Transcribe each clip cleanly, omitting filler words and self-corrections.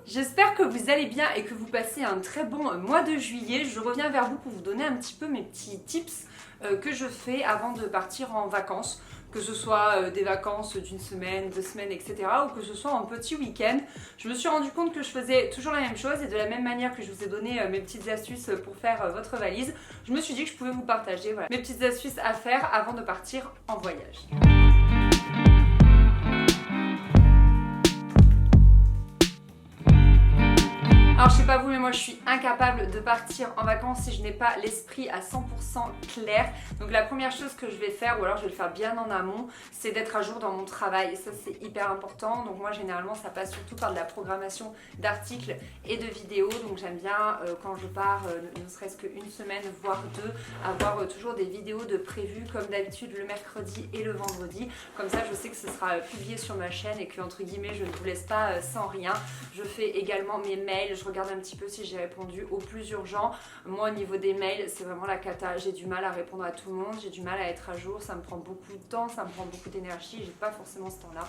j'espère que vous allez bien et que vous passez un très bon mois de juillet. Je reviens vers vous pour vous donner un petit peu mes petits tips que je fais avant de partir en vacances. Que ce soit des vacances d'une semaine, 2 semaines, etc. ou que ce soit un petit week-end. Je me suis rendu compte que je faisais toujours la même chose et de la même manière que je vous ai donné mes petites astuces pour faire votre valise, je me suis dit que je pouvais vous partager mes petites astuces à faire avant de partir en voyage. Alors je sais pas vous mais moi je suis incapable de partir en vacances si je n'ai pas l'esprit à 100% clair. Donc la première chose que je vais faire, ou alors je vais le faire bien en amont, c'est d'être à jour dans mon travail et ça c'est hyper important. Donc moi généralement ça passe surtout par de la programmation d'articles et de vidéos. Donc j'aime bien quand je pars ne serait-ce qu'une semaine voire deux, avoir toujours des vidéos de prévues comme d'habitude le mercredi et le vendredi. Comme ça je sais que ce sera publié sur ma chaîne et que entre guillemets je ne vous laisse pas sans rien. Je fais également mes mails, je regarde un petit peu si j'ai répondu au plus urgent. Moi au niveau des mails c'est vraiment la cata, j'ai du mal à répondre à tout le monde, j'ai du mal à être à jour, ça me prend beaucoup de temps, ça me prend beaucoup d'énergie, j'ai pas forcément ce temps là.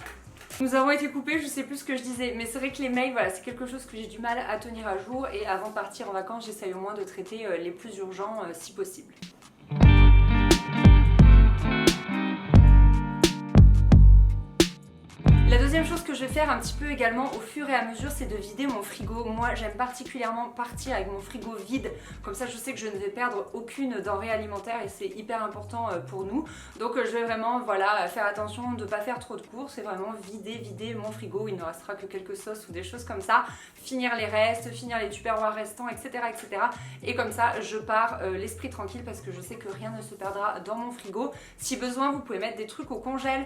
Nous avons été coupés, je sais plus ce que je disais, mais c'est vrai que les mails voilà, c'est quelque chose que j'ai du mal à tenir à jour et avant de partir en vacances j'essaye au moins de traiter les plus urgents si possible. La deuxième chose que je vais faire un petit peu également au fur et à mesure, c'est de vider mon frigo. Moi j'aime particulièrement partir avec mon frigo vide, comme ça je sais que je ne vais perdre aucune denrée alimentaire et c'est hyper important pour nous. Donc je vais vraiment faire attention de ne pas faire trop de courses et vraiment vider mon frigo, il ne restera que quelques sauces ou des choses comme ça, finir les restes, finir les tupperwares restants, etc. Et comme ça je pars l'esprit tranquille parce que je sais que rien ne se perdra dans mon frigo. Si besoin vous pouvez mettre des trucs au congèle,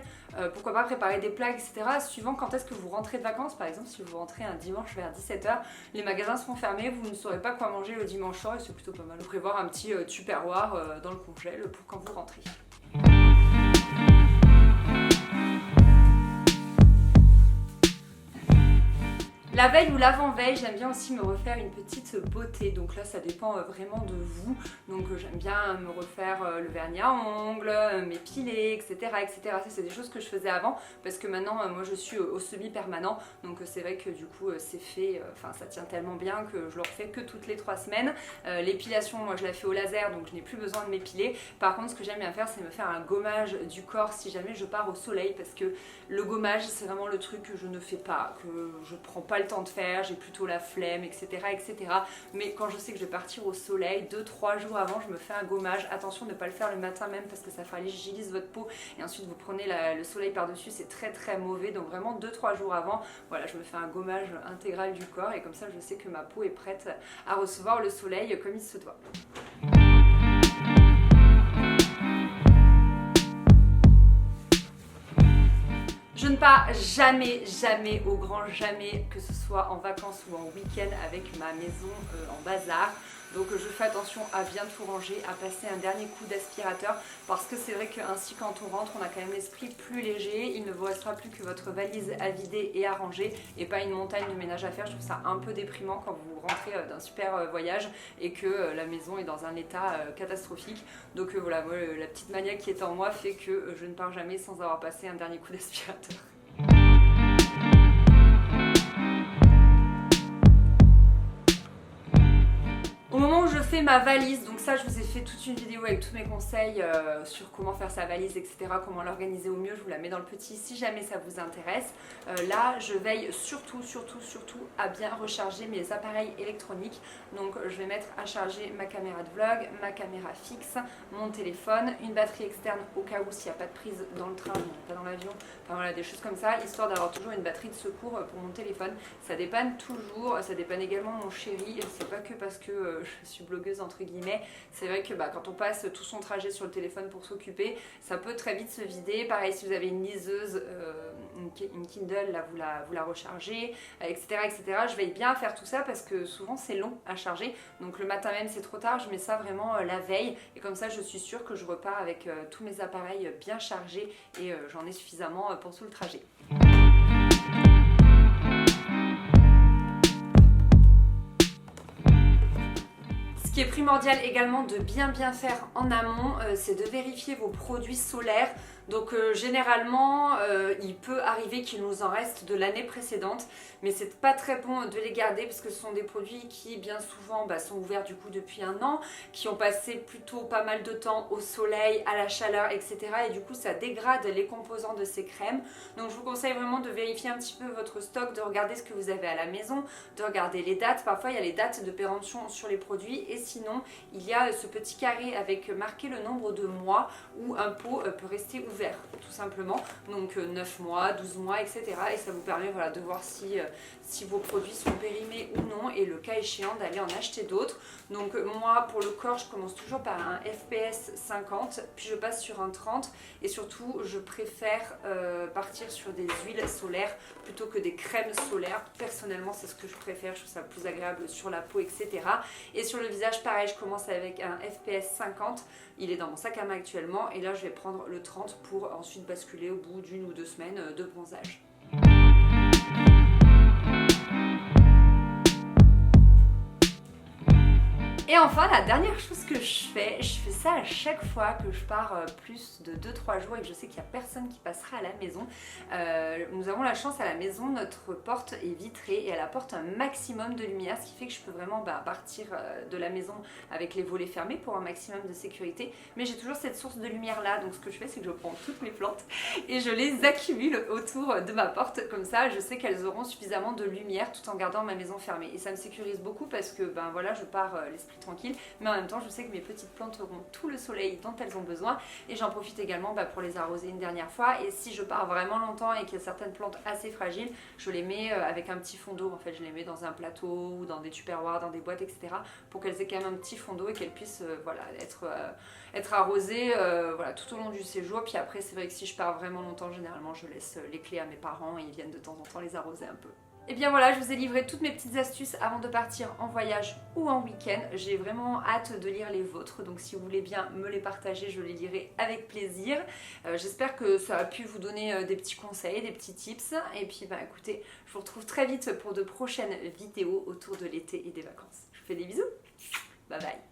pourquoi pas préparer des plats, etc. Suivant quand est-ce que vous rentrez de vacances, par exemple si vous rentrez un dimanche vers 17 h, les magasins seront fermés, vous ne saurez pas quoi manger le dimanche soir et c'est plutôt pas mal. Prévoir un petit tupperware dans le congèle pour quand vous rentrez. La veille ou l'avant-veille, j'aime bien aussi me refaire une petite beauté. Donc là, ça dépend vraiment de vous. Donc j'aime bien me refaire le vernis à ongles, m'épiler, etc. Ça, c'est des choses que je faisais avant. Parce que maintenant, moi, je suis au semi-permanent. Donc c'est vrai que du coup, c'est fait. Ça tient tellement bien que je le refais que toutes les 3 semaines. L'épilation, moi, je la fais au laser. Donc je n'ai plus besoin de m'épiler. Par contre, ce que j'aime bien faire, c'est me faire un gommage du corps si jamais je pars au soleil. Parce que le gommage, c'est vraiment le truc que je ne fais pas. Que je prends pas le temps de faire, j'ai plutôt la flemme, etc. Mais quand je sais que je vais partir au soleil, 2-3 jours avant, je me fais un gommage. Attention de ne pas le faire le matin même parce que ça fragilise votre peau et ensuite vous prenez le soleil par-dessus, c'est très mauvais. Donc vraiment 2-3 jours avant, voilà, je me fais un gommage intégral du corps et comme ça je sais que ma peau est prête à recevoir le soleil comme il se doit. Je ne pars jamais au grand jamais, que ce soit en vacances ou en week-end avec ma maison en bazar. Donc je fais attention à bien tout ranger, à passer un dernier coup d'aspirateur parce que c'est vrai qu'ainsi quand on rentre on a quand même l'esprit plus léger, il ne vous restera plus que votre valise à vider et à ranger et pas une montagne de ménage à faire. Je trouve ça un peu déprimant quand vous rentrez d'un super voyage et que la maison est dans un état catastrophique. Donc voilà, moi, la petite maniaque qui est en moi fait que je ne pars jamais sans avoir passé un dernier coup d'aspirateur. Au moment où je fais ma valise, donc ça je vous ai fait toute une vidéo avec tous mes conseils sur comment faire sa valise, etc. Comment l'organiser au mieux, je vous la mets dans le petit si jamais ça vous intéresse. Là je veille surtout à bien recharger mes appareils électroniques. Donc je vais mettre à charger ma caméra de vlog, ma caméra fixe, mon téléphone, une batterie externe au cas où s'il n'y a pas de prise dans le train, pas dans l'avion, enfin voilà des choses comme ça, histoire d'avoir toujours une batterie de secours pour mon téléphone. Ça dépanne toujours, ça dépanne également mon chéri, c'est pas que parce que je suis blogueuse entre guillemets, c'est vrai que quand on passe tout son trajet sur le téléphone pour s'occuper, ça peut très vite se vider. Pareil si vous avez une liseuse, une Kindle, là vous la rechargez, etc. Je veille bien à faire tout ça parce que souvent c'est long à charger, donc le matin même c'est trop tard, je mets ça vraiment la veille et comme ça je suis sûre que je repars avec tous mes appareils bien chargés et j'en ai suffisamment pour tout le trajet. Ce qui est primordial également de bien faire en amont, c'est de vérifier vos produits solaires. Donc généralement, il peut arriver qu'il nous en reste de l'année précédente, mais c'est pas très bon de les garder parce que ce sont des produits qui bien souvent sont ouverts du coup depuis un an, qui ont passé plutôt pas mal de temps au soleil, à la chaleur, etc. Et du coup ça dégrade les composants de ces crèmes. Donc je vous conseille vraiment de vérifier un petit peu votre stock, de regarder ce que vous avez à la maison, de regarder les dates. Parfois il y a les dates de péremption sur les produits et sinon il y a ce petit carré avec marqué le nombre de mois où un pot peut rester ouvert tout simplement. Donc 9 mois, 12 mois, etc. Et ça vous permet voilà, de voir si vos produits sont périmés ou non et le cas échéant d'aller en acheter d'autres. Donc moi pour le corps je commence toujours par un FPS 50 puis je passe sur un 30 et surtout je préfère partir sur des huiles solaires plutôt que des crèmes solaires. Personnellement c'est ce que je préfère, je trouve ça plus agréable sur la peau, etc. Et sur le visage pareil, je commence avec un FPS 50, il est dans mon sac à main actuellement et là je vais prendre le 30 pour ensuite basculer au bout d'une ou 2 semaines de bronzage. Et enfin, la dernière chose que je fais ça à chaque fois que je pars plus de 2-3 jours et que je sais qu'il n'y a personne qui passera à la maison. Nous avons la chance à la maison, notre porte est vitrée et elle apporte un maximum de lumière, ce qui fait que je peux vraiment partir de la maison avec les volets fermés pour un maximum de sécurité. Mais j'ai toujours cette source de lumière là, donc ce que je fais c'est que je prends toutes mes plantes et je les accumule autour de ma porte. Comme ça, je sais qu'elles auront suffisamment de lumière tout en gardant ma maison fermée. Et ça me sécurise beaucoup parce que voilà, je pars l'esprit tranquille, mais en même temps je sais que mes petites plantes auront tout le soleil dont elles ont besoin et j'en profite également pour les arroser une dernière fois. Et si je pars vraiment longtemps et qu'il y a certaines plantes assez fragiles, je les mets avec un petit fond d'eau, en fait je les mets dans un plateau ou dans des tupperwares, dans des boîtes, etc. pour qu'elles aient quand même un petit fond d'eau et qu'elles puissent voilà, être arrosées voilà, tout au long du séjour. Puis après c'est vrai que si je pars vraiment longtemps, généralement je laisse les clés à mes parents et ils viennent de temps en temps les arroser un peu. Et bien voilà, je vous ai livré toutes mes petites astuces avant de partir en voyage ou en week-end. J'ai vraiment hâte de lire les vôtres, donc si vous voulez bien me les partager, je les lirai avec plaisir. J'espère que ça a pu vous donner des petits conseils, des petits tips. Et puis écoutez, je vous retrouve très vite pour de prochaines vidéos autour de l'été et des vacances. Je vous fais des bisous, bye bye.